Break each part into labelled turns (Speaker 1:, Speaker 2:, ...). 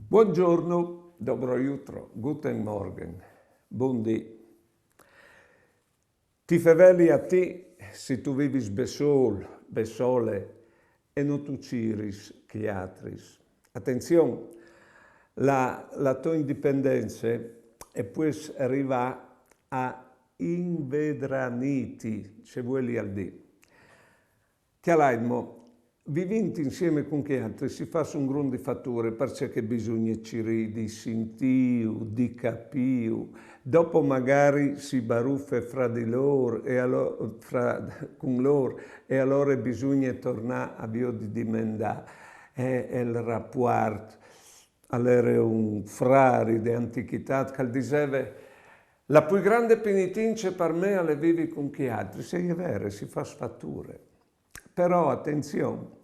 Speaker 1: Buongiorno, dobro jutro, guten Morgen, buondì. Ti faveli a te se tu vivis besol, besole e non tu ciris chiatris. Attenzione, la tua indipendenza e pues arriva a invedraniti, se vuoi al dì. Chialaimo, vivendo insieme con chi altri si fa un grande fattore perché bisogna ci di sentiu, di capiu, dopo magari si baruffe fra di loro e con loro e allora bisogna tornare a bio di dimendà e il rapporto all'era un frari di antichità che diceva la più grande penitenza per me è vivi con chi altri, se è vero, si fa sfatture. Però attenzione,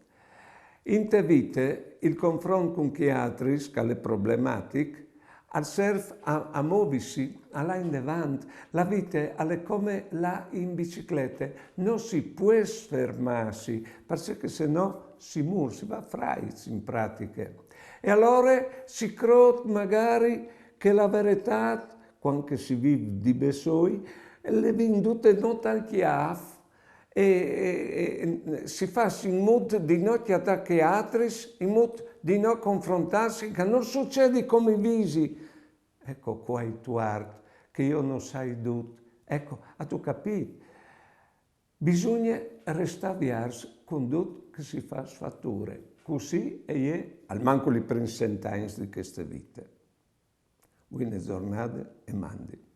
Speaker 1: in te vite il confronto con chi altri, che le problematiche, al serve a muoversi, alla in davanti. La vita è come là in bicicletta, non si può fermarsi, perché se no si muore, si va fraiz in pratica. E allora si crede magari che la verità, quando si vive di besoi, le vendute non tal chiaf, e si fa in modo di non attaccare altri, in modo di non confrontarsi, che non succede come i visi. Ecco qua il tuo arte, che io non sai tutto. Ecco, a tu capire. Bisogna restaviarsi con tutto che si fa sfatture. Così è al manco li primi 100 anni di questa vita. Buone giornate e mandi.